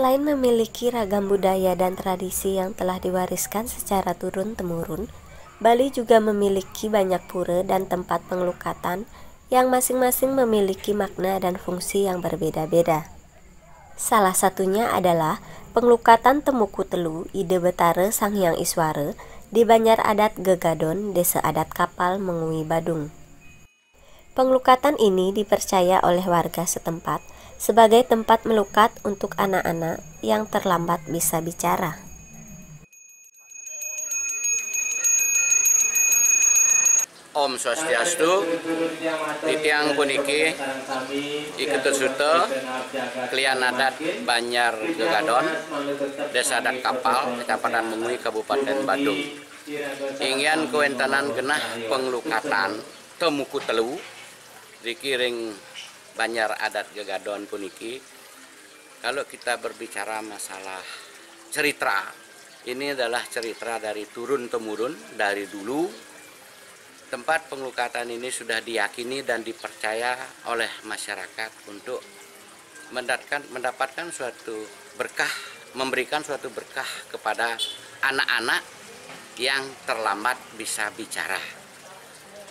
Selain memiliki ragam budaya dan tradisi yang telah diwariskan secara turun-temurun, Bali juga memiliki banyak pura dan tempat pengelukatan yang masing-masing memiliki makna dan fungsi yang berbeda-beda. Salah satunya adalah pengelukatan Temuku Telu Ide Betara Sanghyang Iswara di Banjar Adat Gegadon, Desa Adat Kapal, Mengui, Badung. Pengelukatan ini dipercaya oleh warga setempat sebagai tempat melukat untuk anak-anak yang terlambat bisa bicara. Om Swastiastu, titiang puniki ikutus suto klian adat Banjar Gegadon, Desa Adat Kapal, Kecamatan Mengui, Kabupaten Badung. Ingin kewentanan genah pengelukatan Temuku Telu dikiring Banjar Adat Gegadon puniki. Kalau kita berbicara masalah cerita, ini adalah cerita dari turun-temurun dari dulu. Tempat pengelukatan ini sudah diyakini dan dipercaya oleh masyarakat untuk mendapatkan suatu berkah, memberikan suatu berkah kepada anak-anak yang terlambat bisa bicara.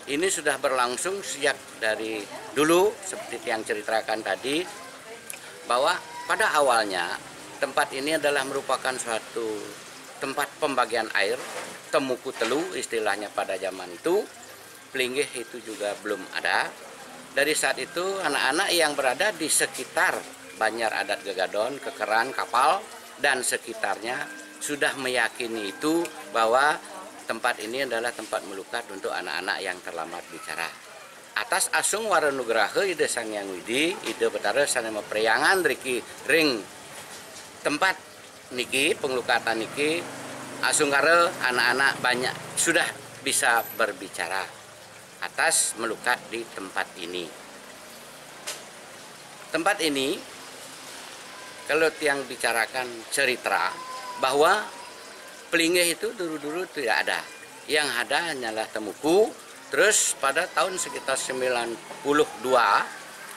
Ini sudah berlangsung sejak dari dulu, seperti yang ceritakan tadi, bahwa pada awalnya tempat ini adalah merupakan suatu tempat pembagian air, Temuku Telu istilahnya pada zaman itu. Pelinggih itu juga belum ada. Dari saat itu anak-anak yang berada di sekitar Banjar Adat Gegadon, Kekeran, Kapal, dan sekitarnya sudah meyakini itu bahwa tempat ini adalah tempat melukat untuk anak-anak yang terlambat bicara. Atas asung Waranugraha Ide Sanghyang Widi, Ide Betara Sanema Priangan Riki Ring tempat niki pengelukatan niki asungkara anak-anak banyak sudah bisa berbicara atas melukat di tempat ini. Tempat ini, kalau yang bicarakan cerita, bahwa pelinggih itu dulu-dulu tidak ada. Yang ada hanyalah Temuku. Terus pada tahun sekitar 92,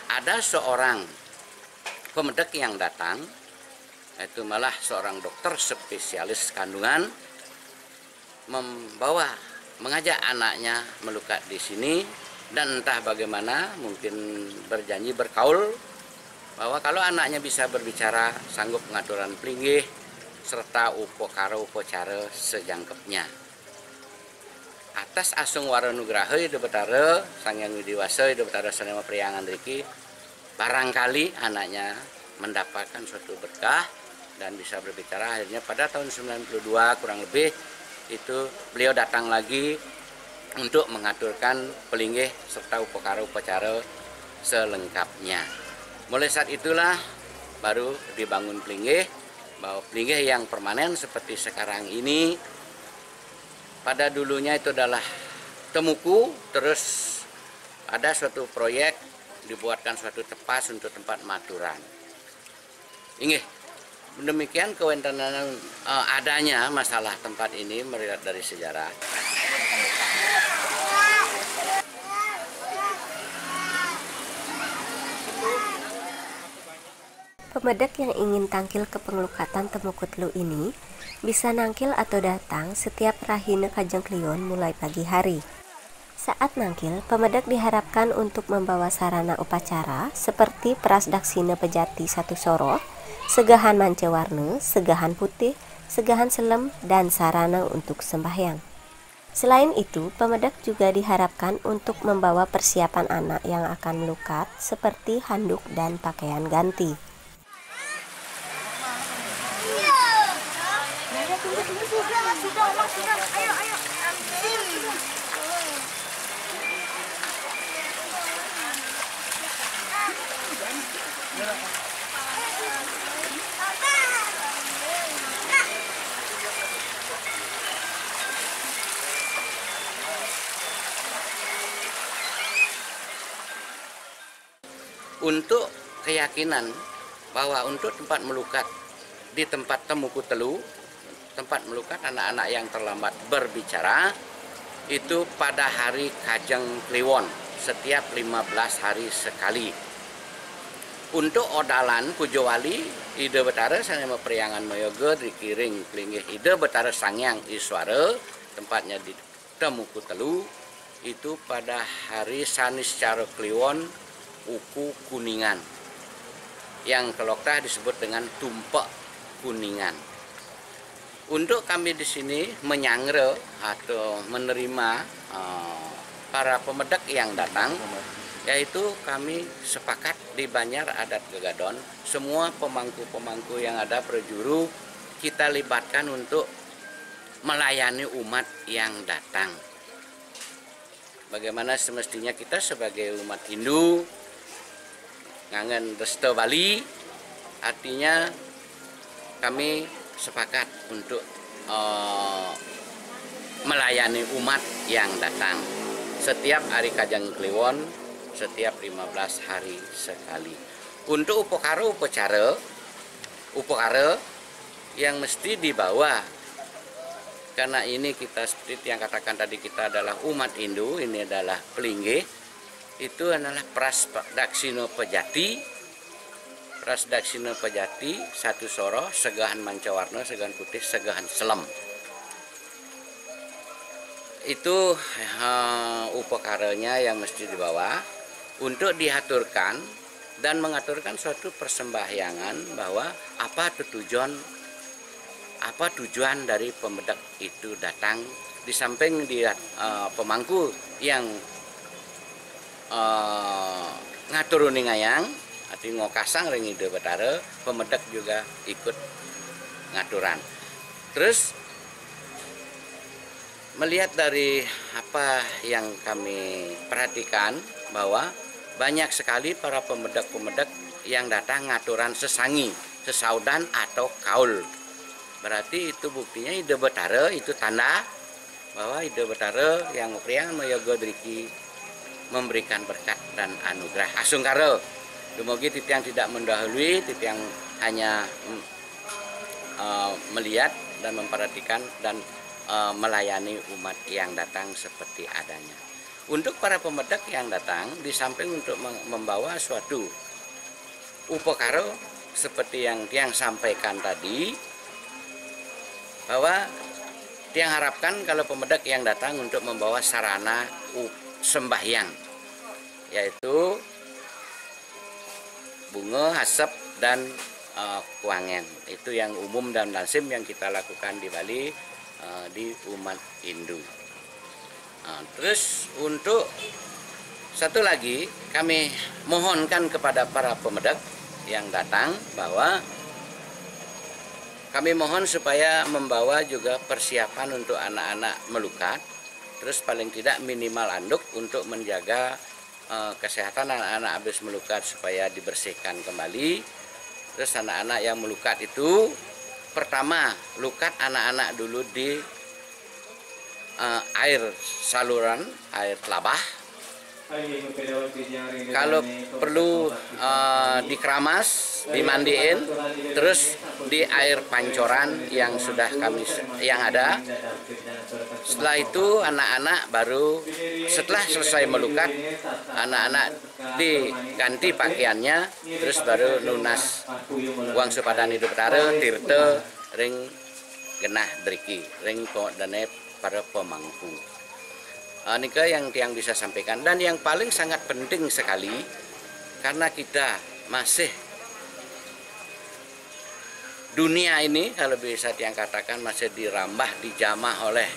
ada seorang pemedek yang datang, itu malah seorang dokter spesialis kandungan, mengajak anaknya melukat di sini, dan entah bagaimana mungkin berjanji berkaul bahwa kalau anaknya bisa berbicara sanggup pengaturan pelinggih serta upacara sejangkepnya. Atas asung Waranugraha Ide Betara Sanghyang Widiwasa Ide Betara Sanema Priangan Riki, barangkali anaknya mendapatkan suatu berkah dan bisa berbicara. Akhirnya pada tahun 92 kurang lebih itu beliau datang lagi untuk mengaturkan pelinggih serta upacara selengkapnya. Mulai saat itulah baru dibangun pelinggih, bahwa pelinggih yang permanen seperti sekarang ini. Pada dulunya itu adalah Temuku, terus ada suatu proyek dibuatkan suatu tepas untuk tempat maturan. Inggih. Demikian kewentanan adanya masalah tempat ini melihat dari sejarah. Pemedek yang ingin tangkil ke pengelukatan Temuku Telu ini bisa nangkil atau datang setiap rahina Kajeng Klion mulai pagi hari. Saat nangkil, pemedek diharapkan untuk membawa sarana upacara seperti Prasdaksina Pejati Satu Soro, segahan mancewarna, segahan putih, segahan selem, dan sarana untuk sembahyang. Selain itu, pemedek juga diharapkan untuk membawa persiapan anak yang akan melukat seperti handuk dan pakaian ganti. Untuk keyakinan bahwa untuk tempat melukat di tempat Temuku Telu, tempat melukat anak-anak yang terlambat berbicara, itu pada hari Kajeng Kliwon setiap 15 hari sekali. Untuk odalan Pujowali ide betara sana meperiangan moyoga dikiring kelinggih ide betara sangyang iswara tempatnya di Temuku Telu itu pada hari Sanis Caro Kliwon Uku Kuningan yang kelokta disebut dengan Tumpak Kuningan. Untuk kami di sini menyangre atau menerima para pemedak yang datang, yaitu kami sepakat di Banjar Adat Gegadon, semua pemangku-pemangku yang ada perjuru kita libatkan untuk melayani umat yang datang. Bagaimana semestinya kita sebagai umat Hindu, ngangen resto Bali, artinya kami sepakat untuk melayani umat yang datang. Setiap hari Kajang Kliwon, setiap 15 hari sekali. Untuk upacara yang mesti dibawa, karena ini kita seperti yang katakan tadi, kita adalah umat Hindu, ini adalah pelinggih, itu adalah Prasdaksina Pejati. Prasdaksina Pejati, satu soro, segahan mancawarna, segahan putih, segahan selem. Itu upacaranya yang mesti dibawa untuk diaturkan dan mengaturkan suatu persembahyangan bahwa apa tujuan dari pemedak itu datang, di samping dia pemangku yang ngaturuni ngayang arti ngokasang ring ide betara, pemedak juga ikut ngaturan. Terus melihat dari apa yang kami perhatikan bahwa banyak sekali para pemedak-pemedak yang datang ngaturan sesangi, sesaudan atau kaul. Berarti itu buktinya ide betara itu tanda bahwa ide betara yang priang mayoga driki memberikan berkat dan anugerah. Asungkara, dumugi titiang tidak mendahului, titiang hanya melihat dan memperhatikan dan melayani umat yang datang seperti adanya. Untuk para pemedak yang datang, di samping untuk membawa suatu upacara seperti yang tiang sampaikan tadi, bahwa tiang harapkan kalau pemedak yang datang untuk membawa sarana sembahyang, yaitu bunga, hasep, dan kuangen. Itu yang umum dan lazim yang kita lakukan di Bali di umat Hindu. Terus untuk satu lagi kami mohonkan kepada para pemedak yang datang bahwa kami mohon supaya membawa juga persiapan untuk anak-anak melukat, terus paling tidak minimal anduk untuk menjaga kesehatan anak-anak habis melukat supaya dibersihkan kembali. Terus anak-anak yang melukat itu pertama lukat anak-anak dulu di air saluran, air telabah. Kalau perlu dikeramas, dimandiin, terus di air pancoran yang sudah yang ada. Setelah itu anak-anak baru setelah selesai melukat, anak-anak diganti pakaiannya, terus baru lunas uang sepadan hidup betara, tirte, ring genah driki, ring dane para pemangku. Nika yang tiang bisa sampaikan, dan yang paling sangat penting sekali karena kita masih dunia ini kalau bisa tiang katakan masih dirambah dijamah oleh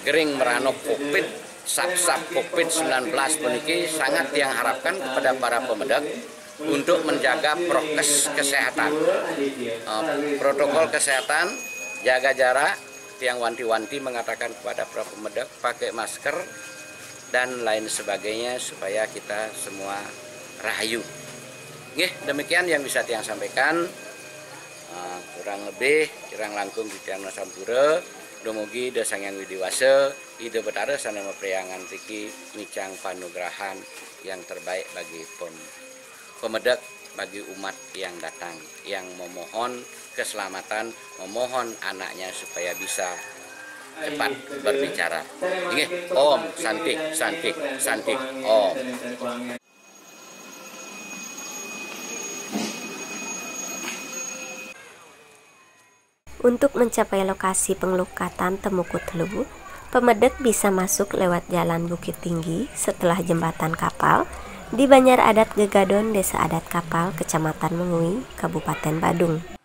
gering meranok Covid, sap-sap Covid-19 puniki, sangat tiang harapkan kepada para pemedak untuk menjaga prokes kesehatan, protokol kesehatan, jaga jarak. Yang wanti-wanti mengatakan kepada para pemedak pakai masker dan lain sebagainya supaya kita semua rahayu. Demikian yang bisa tiang sampaikan. Kurang lebih kirang langkung di tiang Nasampura, dumugi Desa Hyang Widiwasa, ide betara sana mepriangan tiki micang panugrahan yang terbaik bagi pemedak, bagi umat yang datang, yang memohon keselamatan, memohon anaknya supaya bisa cepat berbicara. Om, santik, santik, santik, Om. Untuk mencapai lokasi pengelukatan Temukutlu, pemedek bisa masuk lewat Jalan Bukit Tinggi setelah Jembatan Kapal di Banjar Adat Gegadon, Desa Adat Kapal, Kecamatan Mengui, Kabupaten Badung.